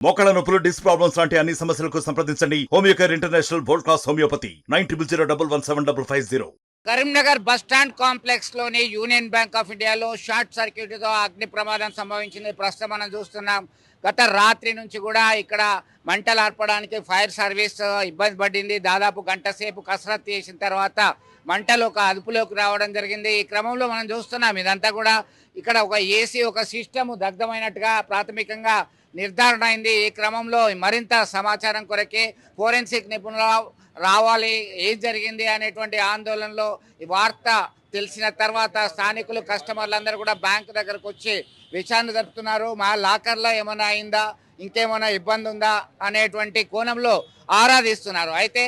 మోకాళ్ళ నొప్పులు, disc problems లాంటి అన్ని సమస్యలకు సంప్రదించండి Homeocare international world class homeopathy 9001175550. Karimnagar bus stand complex లోని యూనియన్ బ్యాంక్ ఆఫ్ ఇండియాలో షార్ట్ సర్క్యూట్ తో అగ్ని ప్రమాదం సంభవించింది. ప్రస్తుతం మనం చూస్తున్నాం. గత రాత్రి నుంచి కూడా ఇక్కడ మంటలు ఆర్పడానికి ఫైర్ సర్వీస్ ఇబ్బంది పడింది. దాదాపు గంట సేపు కసరత్తు చేసిన తర్వాత మంటలు ఒక అదుపులోకి రావడం జరిగింది. ఈ క్రమంలో మనం చూస్తున్నాం ఇదంతా కూడా ఇక్కడ ఒక ఏసీ, ఒక సిస్టమ్ దగ్ధమైనట్టుగా ప్రాథమికంగా నిర్ధారణ అయింది. ఈ క్రమంలో మరింత సమాచారం కొరకే ఫోరెన్సిక్ నిపుణులు రావాలి, ఏం జరిగింది అనేటువంటి ఆందోళనలో ఈ వార్త తెలిసిన తర్వాత స్థానికులు, కస్టమర్లందరూ కూడా బ్యాంకు దగ్గరకు వచ్చి విచారణ జరుపుతున్నారు. మా లాకర్లో ఏమైనా అయిందా, ఇంకేమైనా ఇబ్బంది ఉందా అనేటువంటి కోణంలో ఆరాధిస్తున్నారు. అయితే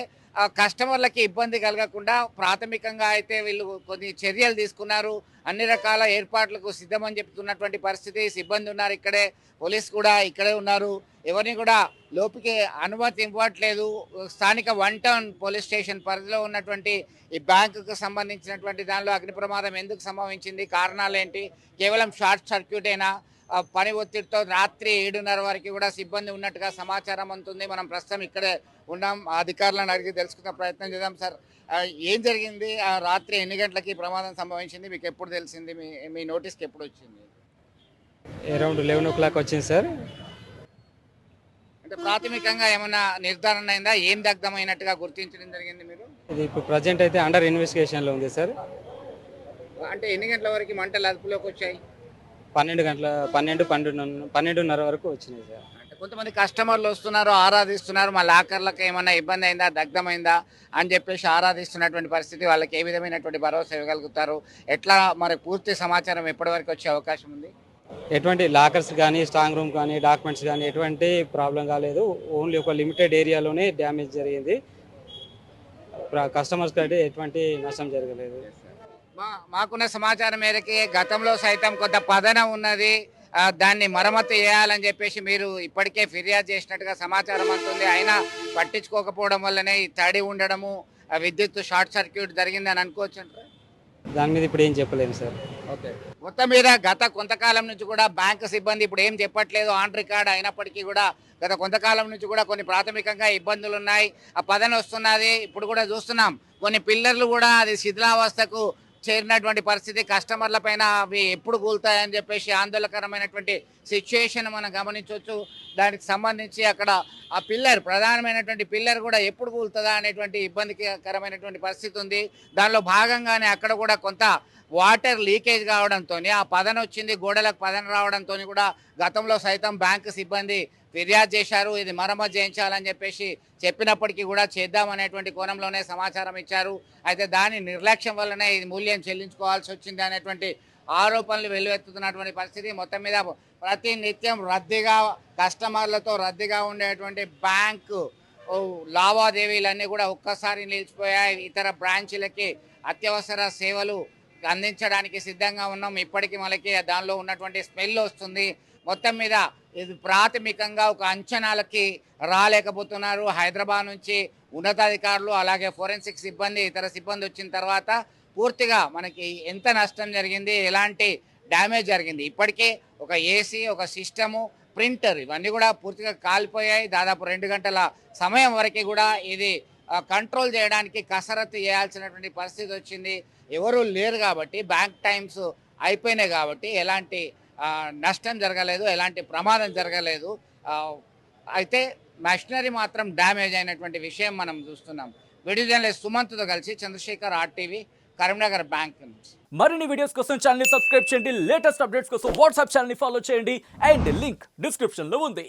కస్టమర్లకి ఇబ్బంది కలగకుండా ప్రాథమికంగా అయితే వీళ్ళు కొన్ని చర్యలు తీసుకున్నారు. అన్ని రకాల ఏర్పాట్లకు సిద్ధమని చెప్తున్నటువంటి పరిస్థితి. సిబ్బంది ఉన్నారు ఇక్కడే, పోలీస్ కూడా ఇక్కడే ఉన్నారు. ఎవరిని కూడా లోపలికి అనుమతి ఇవ్వట్లేదు. స్థానిక 1 టౌన్ పోలీస్ స్టేషన్ పరిధిలో ఉన్నటువంటి ఈ బ్యాంకుకు సంబంధించినటువంటి దానిలో అగ్ని ప్రమాదం ఎందుకు సంభవించింది, కారణాలు ఏంటి, కేవలం షార్ట్ సర్క్యూటేనా, పని ఒత్తిడితో రాత్రి 7:30 వరకు కూడా సిబ్బంది ఉన్నట్టుగా సమాచారం అందుతుంది. మనం ప్రస్తుతం ఇక్కడే ఉన్నాం. అధికారులను అడిగి తెలుసుకునే ప్రయత్నం చేద్దాం. సార్, ఏం జరిగింది? రాత్రి ఎన్ని గంటలకి ప్రమాదం సంభవించింది, మీకు ఎప్పుడు తెలిసింది, మీ నోటీస్కి ఎప్పుడు వచ్చింది? అరౌండ్ 11 o'clock వచ్చింది సార్. అంటే ప్రాథమికంగా ఏమైనా నిర్ధారణ అయిందా, ఏం దగ్ధమైనట్టుగా గుర్తించడం జరిగింది మీరు? ఇది ఇప్పుడు ప్రజెంట్ అయితే అండర్ ఇన్వెస్టిగేషన్లో ఉంది సార్. అంటే ఎన్ని గంటల వరకు మంటలు అదుపులోకి వచ్చాయి? 12:30 వరకు వచ్చినాయి సార్. అంటే కొంతమంది కస్టమర్లు వస్తున్నారు, ఆరాధిస్తున్నారు, మా లాకర్లకు ఏమైనా ఇబ్బంది అయిందా, దగ్ధమైందా అని చెప్పేసి ఆరాధిస్తున్నటువంటి పరిస్థితి. వాళ్ళకి ఏ విధమైనటువంటి భరోసా ఇవ్వగలుగుతారు? ఎట్లా మరి పూర్తి సమాచారం ఎప్పటి వరకు వచ్చే అవకాశం ఉంది? ఎటువంటి లాకర్స్ కానీ, స్ట్రాంగ్ రూమ్ కానీ, డాక్యుమెంట్స్ కానీ ఎటువంటి ప్రాబ్లం కాలేదు. ఓన్లీ ఒక లిమిటెడ్ ఏరియాలోనే డ్యామేజ్ జరిగింది. కస్టమర్స్కి అయితే ఎటువంటి నష్టం జరగలేదు. మాకున్న సమాచారం మేరకి గతంలో సైతం కొంత పదనం ఉన్నది, దాన్ని మరమ్మతు చేయాలని చెప్పేసి మీరు ఇప్పటికే ఫిర్యాదు చేసినట్టుగా సమాచారం అందుతుంది. అయినా పట్టించుకోకపోవడం వల్లనే ఈ తడి ఉండడము, విద్యుత్ షార్ట్ సర్క్యూట్ జరిగిందని అనుకోవచ్చు. దాని మీద ఇప్పుడు ఏం చెప్పలేము సార్. ఓకే, మొత్తం మీద గత కొంతకాలం నుంచి కూడా బ్యాంకు సిబ్బంది ఇప్పుడు ఏం చెప్పట్లేదు ఆన్ రికార్డ్ అయినప్పటికీ కూడా గత కొంతకాలం నుంచి కూడా కొన్ని ప్రాథమికంగా ఇబ్బందులు ఉన్నాయి. ఆ పదన వస్తున్నది. ఇప్పుడు కూడా చూస్తున్నాం కొన్ని పిల్లర్లు కూడా అది శిథిలావస్థకు చేరినటువంటి పరిస్థితి. కస్టమర్ల పైన అవి ఎప్పుడు కూలుతాయని చెప్పేసి ఆందోళనకరమైనటువంటి సిచ్యుయేషన్ మనం గమనించవచ్చు. దానికి సంబంధించి అక్కడ ఆ పిల్లర్, ప్రధానమైనటువంటి పిల్లర్ కూడా ఎప్పుడు కూలుతుందా అనేటువంటి ఇబ్బందికరమైనటువంటి పరిస్థితి ఉంది. దానిలో భాగంగానే అక్కడ కూడా కొంత వాటర్ లీకేజ్ కావడంతో, ఆ పదన వచ్చింది, గోడలకు పదన రావడంతో కూడా గతంలో సైతం బ్యాంకు సిబ్బంది ఫిర్యాదు చేశారు. ఇది మరమ్మతు చేయించాలని చెప్పేసి చెప్పినప్పటికీ కూడా చేద్దామనేటువంటి కోణంలోనే సమాచారం ఇచ్చారు. అయితే దాని నిర్లక్ష్యం వల్లనే ఇది మూల్యం చెల్లించుకోవాల్సి వచ్చింది అనేటువంటి ఆరోపణలు వెల్లువెత్తుతున్నటువంటి పరిస్థితి. మొత్తం మీద ప్రతి నిత్యం రద్దీగా, కస్టమర్లతో రద్దీగా ఉండేటువంటి బ్యాంకు లావాదేవీలన్నీ కూడా ఒక్కసారి నిలిచిపోయాయి. ఇతర బ్రాంచీలకి అత్యవసర సేవలు అందించడానికి సిద్ధంగా ఉన్నాం. ఇప్పటికీ మనకి దానిలో ఉన్నటువంటి స్మెల్ వస్తుంది. మొత్తం మీద ఇది ప్రాథమికంగా ఒక అంచనాలకి రాలేకపోతున్నారు. హైదరాబాద్ నుంచి ఉన్నతాధికారులు, అలాగే ఫోరెన్సిక్ సిబ్బంది, ఇతర సిబ్బంది వచ్చిన తర్వాత పూర్తిగా మనకి ఎంత నష్టం జరిగింది, ఎలాంటి డ్యామేజ్ జరిగింది, ఇప్పటికే ఒక ఏసీ, ఒక సిస్టము, ప్రింటర్, ఇవన్నీ కూడా పూర్తిగా కాలిపోయాయి. దాదాపు 2 గంటల సమయం వరకు కూడా ఇది కంట్రోల్ చేయడానికి కసరత్తు చేయాల్సినటువంటి పరిస్థితి వచ్చింది. ఎవరు లేరు కాబట్టి, బ్యాంక్ టైమ్స్ అయిపోయినాయి కాబట్టి ఎలాంటి నష్టం జరగలేదు, ఎలాంటి ప్రమాదం జరగలేదు. అయితే మెషినరీ మాత్రం డ్యామేజ్ అయినటువంటి విషయం మనం చూస్తున్నాం. వీడియో జర్నలిస్ట్ సుమంత్తో కలిసి చంద్రశేఖర్, RTV, కరీంనగర్ బ్యాంక్ నుంచి. మరిన్ని వీడియోస్ కోసం ఛానల్ ని సబ్స్క్రైబ్ చేయండి. లేటెస్ట్ అప్డేట్స్ కోసం వాట్సాప్ ఛానల్ ని ఫాలో చేయండి. అండ్ లింక్ డిస్క్రిప్షన్ లో ఉంది.